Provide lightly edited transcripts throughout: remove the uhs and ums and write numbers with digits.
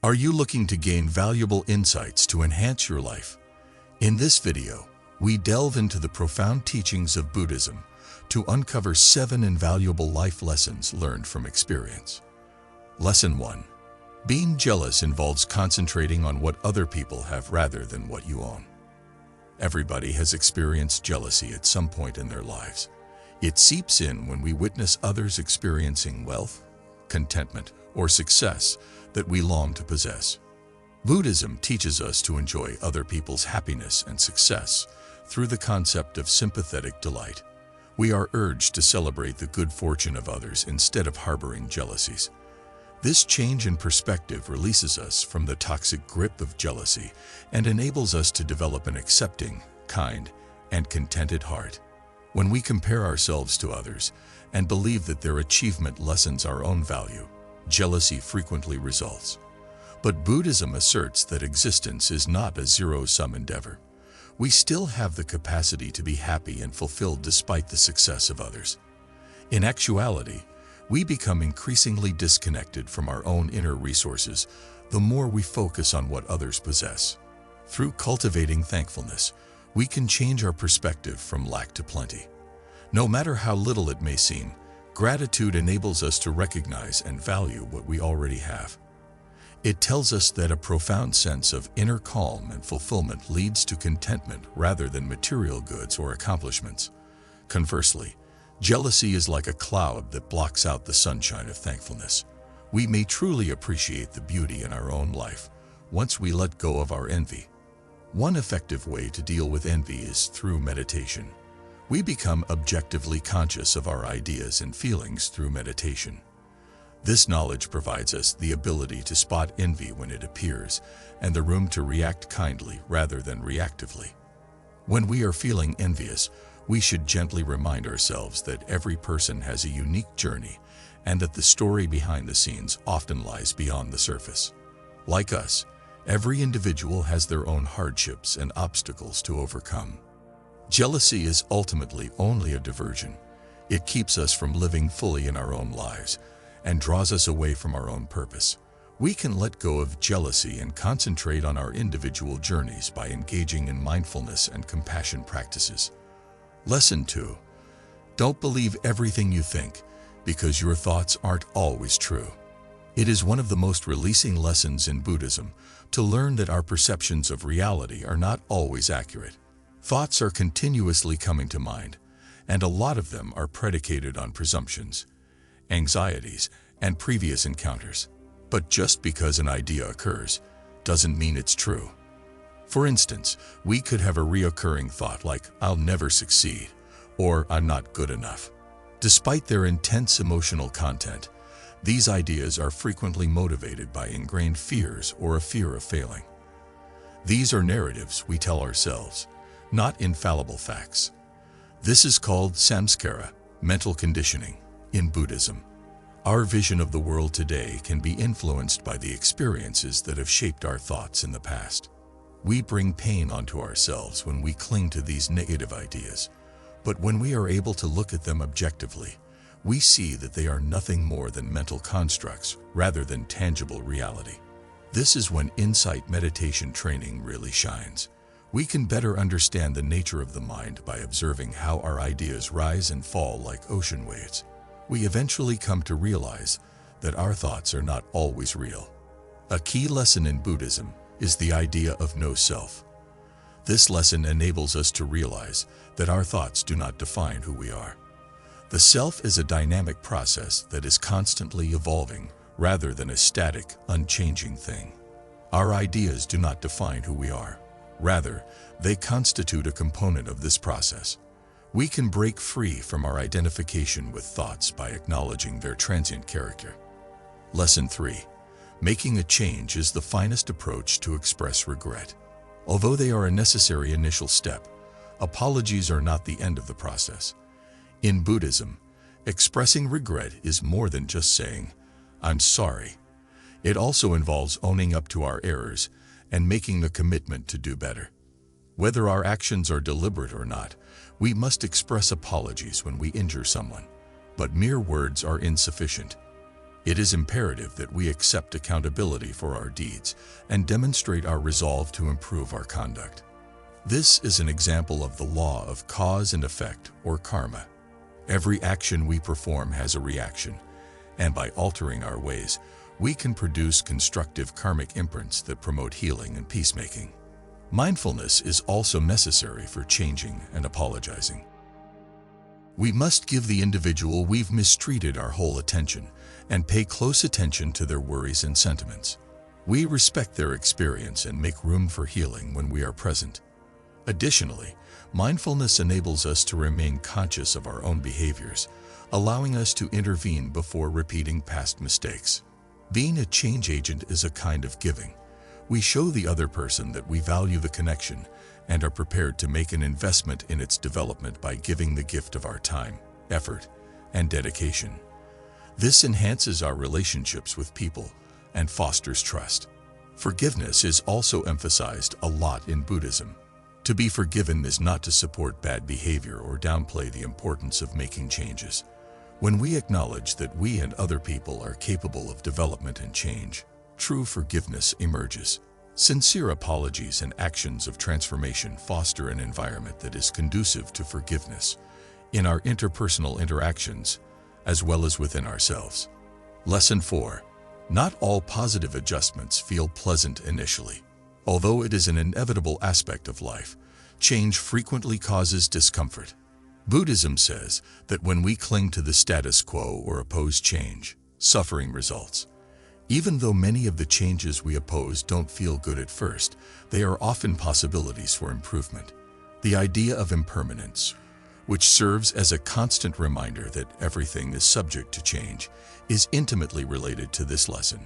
Are you looking to gain valuable insights to enhance your life? In this video, we delve into the profound teachings of Buddhism to uncover 7 invaluable life lessons learned from experience. Lesson 1. Being jealous involves concentrating on what other people have rather than what you own. Everybody has experienced jealousy at some point in their lives. It seeps in when we witness others experiencing wealth, contentment, or success that we long to possess. Buddhism teaches us to enjoy other people's happiness and success through the concept of sympathetic delight. We are urged to celebrate the good fortune of others instead of harboring jealousies. This change in perspective releases us from the toxic grip of jealousy and enables us to develop an accepting, kind, and contented heart. When we compare ourselves to others and believe that their achievement lessens our own value, jealousy frequently results. But Buddhism asserts that existence is not a zero-sum endeavor. We still have the capacity to be happy and fulfilled despite the success of others. In actuality, we become increasingly disconnected from our own inner resources the more we focus on what others possess. Through cultivating thankfulness, we can change our perspective from lack to plenty. No matter how little it may seem, gratitude enables us to recognize and value what we already have. It tells us that a profound sense of inner calm and fulfillment leads to contentment rather than material goods or accomplishments. Conversely, jealousy is like a cloud that blocks out the sunshine of thankfulness. We may truly appreciate the beauty in our own life once we let go of our envy. One effective way to deal with envy is through meditation. We become objectively conscious of our ideas and feelings through meditation. This knowledge provides us the ability to spot envy when it appears and the room to react kindly rather than reactively. When we are feeling envious, we should gently remind ourselves that every person has a unique journey and that the story behind the scenes often lies beyond the surface. Like us, every individual has their own hardships and obstacles to overcome. Jealousy is ultimately only a diversion. It keeps us from living fully in our own lives and draws us away from our own purpose. We can let go of jealousy and concentrate on our individual journeys by engaging in mindfulness and compassion practices. Lesson 2. Don't believe everything you think, because your thoughts aren't always true. It is one of the most releasing lessons in Buddhism to learn that our perceptions of reality are not always accurate. Thoughts are continuously coming to mind, and a lot of them are predicated on presumptions, anxieties, and previous encounters. But just because an idea occurs doesn't mean it's true. For instance, we could have a reoccurring thought like, "I'll never succeed," or "I'm not good enough." Despite their intense emotional content, these ideas are frequently motivated by ingrained fears or a fear of failing. These are narratives we tell ourselves, not infallible facts. This is called samskara, mental conditioning, in Buddhism. Our vision of the world today can be influenced by the experiences that have shaped our thoughts in the past. We bring pain onto ourselves when we cling to these negative ideas, but when we are able to look at them objectively, we see that they are nothing more than mental constructs rather than tangible reality. This is when insight meditation training really shines. We can better understand the nature of the mind by observing how our ideas rise and fall like ocean waves. We eventually come to realize that our thoughts are not always real. A key lesson in Buddhism is the idea of no self. This lesson enables us to realize that our thoughts do not define who we are. The self is a dynamic process that is constantly evolving rather than a static, unchanging thing. Our ideas do not define who we are. Rather, they constitute a component of this process. We can break free from our identification with thoughts by acknowledging their transient character. Lesson 3. Making a change is the finest approach to express regret. Although they are a necessary initial step, apologies are not the end of the process. In Buddhism, expressing regret is more than just saying, "I'm sorry." It also involves owning up to our errors and making a commitment to do better. Whether our actions are deliberate or not, we must express apologies when we injure someone, but mere words are insufficient. It is imperative that we accept accountability for our deeds and demonstrate our resolve to improve our conduct. This is an example of the law of cause and effect, or karma. Every action we perform has a reaction, and by altering our ways, we can produce constructive karmic imprints that promote healing and peacemaking. Mindfulness is also necessary for changing and apologizing. We must give the individual we've mistreated our whole attention and pay close attention to their worries and sentiments. We respect their experience and make room for healing when we are present. Additionally, mindfulness enables us to remain conscious of our own behaviors, allowing us to intervene before repeating past mistakes. Being a change agent is a kind of giving. We show the other person that we value the connection and are prepared to make an investment in its development by giving the gift of our time, effort, and dedication. This enhances our relationships with people and fosters trust. Forgiveness is also emphasized a lot in Buddhism. To be forgiven is not to support bad behavior or downplay the importance of making changes. When we acknowledge that we and other people are capable of development and change, true forgiveness emerges. Sincere apologies and actions of transformation foster an environment that is conducive to forgiveness in our interpersonal interactions, as well as within ourselves. Lesson 4. Not all positive adjustments feel pleasant initially. Although it is an inevitable aspect of life, change frequently causes discomfort. Buddhism says that when we cling to the status quo or oppose change, suffering results. Even though many of the changes we oppose don't feel good at first, they are often possibilities for improvement. The idea of impermanence, which serves as a constant reminder that everything is subject to change, is intimately related to this lesson.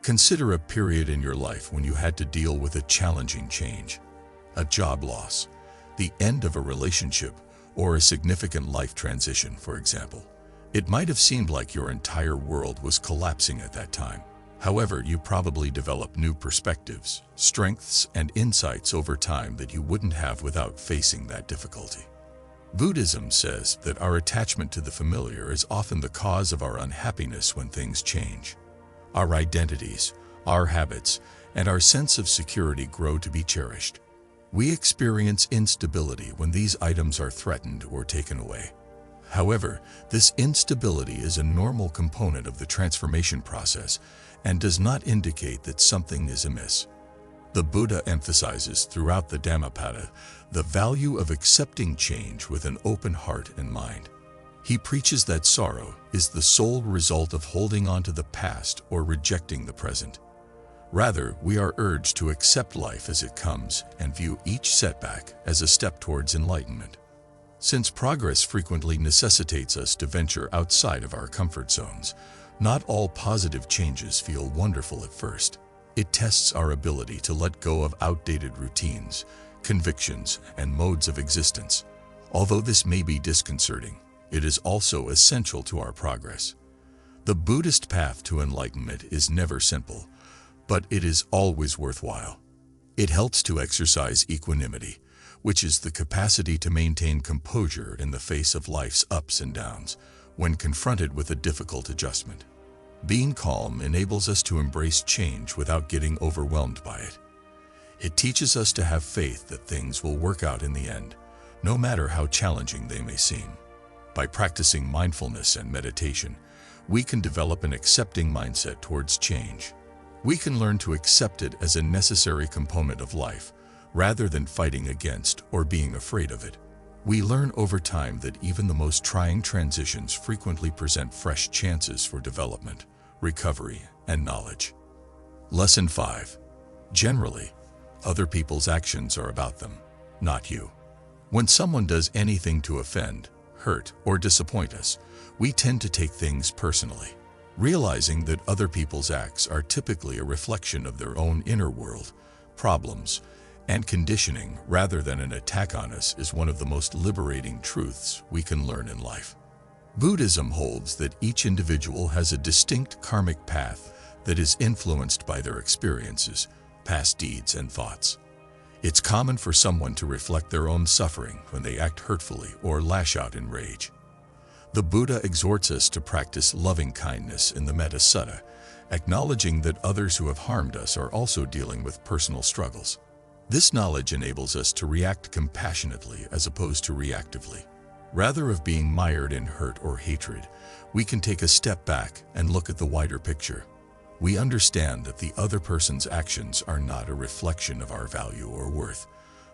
Consider a period in your life when you had to deal with a challenging change, a job loss, the end of a relationship, or a significant life transition, for example. It might have seemed like your entire world was collapsing at that time. However, you probably developed new perspectives, strengths, and insights over time that you wouldn't have without facing that difficulty. Buddhism says that our attachment to the familiar is often the cause of our unhappiness when things change. Our identities, our habits, and our sense of security grow to be cherished. We experience instability when these items are threatened or taken away. However, this instability is a normal component of the transformation process and does not indicate that something is amiss. The Buddha emphasizes throughout the Dhammapada the value of accepting change with an open heart and mind. He preaches that sorrow is the sole result of holding on to the past or rejecting the present. Rather, we are urged to accept life as it comes and view each setback as a step towards enlightenment. Since progress frequently necessitates us to venture outside of our comfort zones, not all positive changes feel wonderful at first. It tests our ability to let go of outdated routines, convictions, and modes of existence. Although this may be disconcerting, it is also essential to our progress. The Buddhist path to enlightenment is never simple, but it is always worthwhile. It helps to exercise equanimity, which is the capacity to maintain composure in the face of life's ups and downs when confronted with a difficult adjustment. Being calm enables us to embrace change without getting overwhelmed by it. It teaches us to have faith that things will work out in the end, no matter how challenging they may seem. By practicing mindfulness and meditation, we can develop an accepting mindset towards change. We can learn to accept it as a necessary component of life, rather than fighting against or being afraid of it. We learn over time that even the most trying transitions frequently present fresh chances for development, recovery, and knowledge. Lesson 5. Generally, other people's actions are about them, not you. When someone does anything to offend, hurt, or disappoint us, we tend to take things personally. Realizing that other people's acts are typically a reflection of their own inner world, problems, and conditioning rather than an attack on us is one of the most liberating truths we can learn in life. Buddhism holds that each individual has a distinct karmic path that is influenced by their experiences, past deeds, and thoughts. It's common for someone to reflect their own suffering when they act hurtfully or lash out in rage. The Buddha exhorts us to practice loving kindness in the Metta Sutta, acknowledging that others who have harmed us are also dealing with personal struggles. This knowledge enables us to react compassionately as opposed to reactively. Rather of being mired in hurt or hatred, we can take a step back and look at the wider picture. We understand that the other person's actions are not a reflection of our value or worth,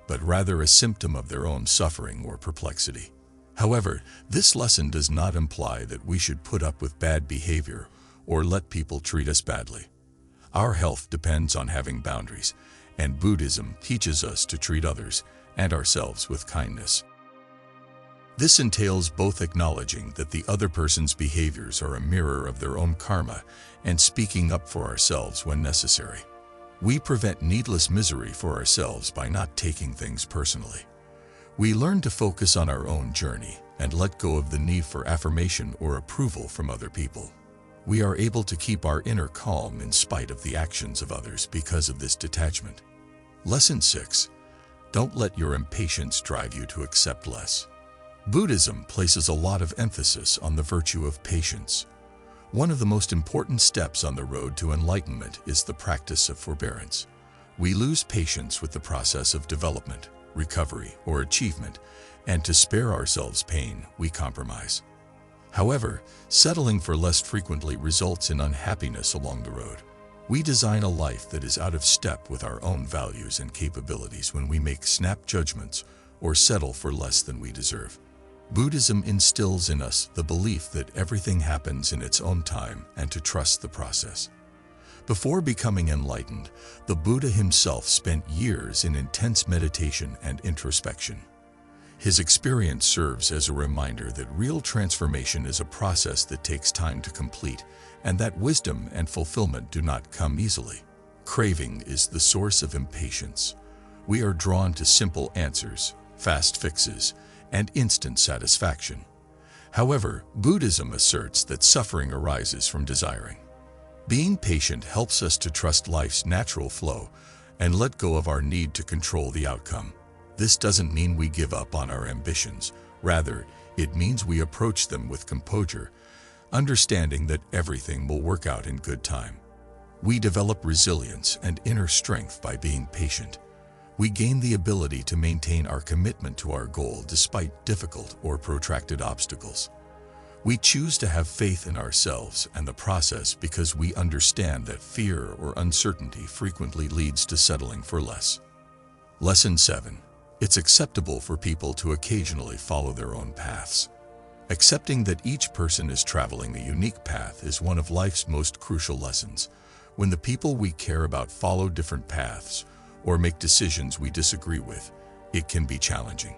but rather a symptom of their own suffering or perplexity. However, this lesson does not imply that we should put up with bad behavior or let people treat us badly. Our health depends on having boundaries, and Buddhism teaches us to treat others and ourselves with kindness. This entails both acknowledging that the other person's behaviors are a mirror of their own karma and speaking up for ourselves when necessary. We prevent needless misery for ourselves by not taking things personally. We learn to focus on our own journey and let go of the need for affirmation or approval from other people. We are able to keep our inner calm in spite of the actions of others because of this detachment. Lesson 6. Don't let your impatience drive you to accept less. Buddhism places a lot of emphasis on the virtue of patience. One of the most important steps on the road to enlightenment is the practice of forbearance. We lose patience with the process of development, recovery, or achievement, and to spare ourselves pain, we compromise. However, settling for less frequently results in unhappiness along the road. We design a life that is out of step with our own values and capabilities when we make snap judgments or settle for less than we deserve. Buddhism instills in us the belief that everything happens in its own time and to trust the process. Before becoming enlightened, the Buddha himself spent years in intense meditation and introspection. His experience serves as a reminder that real transformation is a process that takes time to complete, and that wisdom and fulfillment do not come easily. Craving is the source of impatience. We are drawn to simple answers, fast fixes, and instant satisfaction. However, Buddhism asserts that suffering arises from desiring. Being patient helps us to trust life's natural flow and let go of our need to control the outcome. This doesn't mean we give up on our ambitions. Rather, it means we approach them with composure, understanding that everything will work out in good time. We develop resilience and inner strength by being patient. We gain the ability to maintain our commitment to our goal despite difficult or protracted obstacles. We choose to have faith in ourselves and the process because we understand that fear or uncertainty frequently leads to settling for less. Lesson 7. It's acceptable for people to occasionally follow their own paths. Accepting that each person is traveling a unique path is one of life's most crucial lessons. When the people we care about follow different paths or make decisions we disagree with, it can be challenging.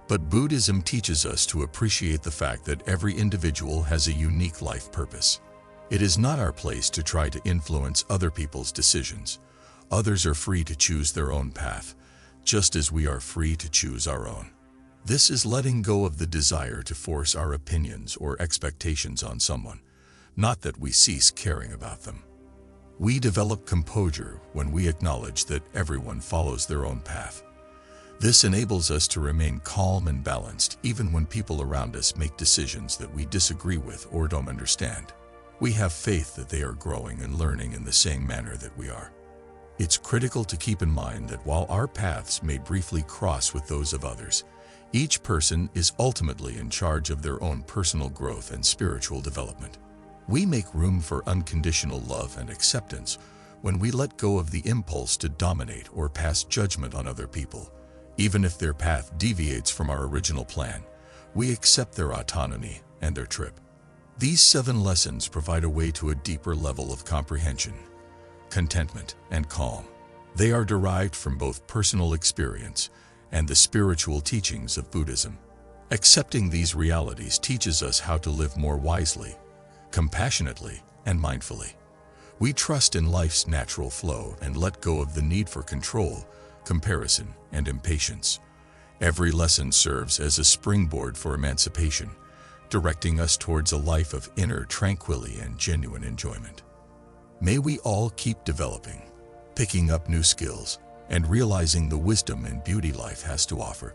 But Buddhism teaches us to appreciate the fact that every individual has a unique life purpose. It is not our place to try to influence other people's decisions. Others are free to choose their own path, just as we are free to choose our own. This is letting go of the desire to force our opinions or expectations on someone, not that we cease caring about them. We develop composure when we acknowledge that everyone follows their own path. This enables us to remain calm and balanced even when people around us make decisions that we disagree with or don't understand. We have faith that they are growing and learning in the same manner that we are. It's critical to keep in mind that while our paths may briefly cross with those of others, each person is ultimately in charge of their own personal growth and spiritual development. We make room for unconditional love and acceptance when we let go of the impulse to dominate or pass judgment on other people. Even if their path deviates from our original plan, we accept their autonomy and their trip. These 7 lessons provide a way to a deeper level of comprehension, contentment, and calm. They are derived from both personal experience and the spiritual teachings of Buddhism. Accepting these realities teaches us how to live more wisely, compassionately, and mindfully. We trust in life's natural flow and let go of the need for control, comparison, and impatience. Every lesson serves as a springboard for emancipation, directing us towards a life of inner tranquility and genuine enjoyment. May we all keep developing, picking up new skills, and realizing the wisdom and beauty life has to offer.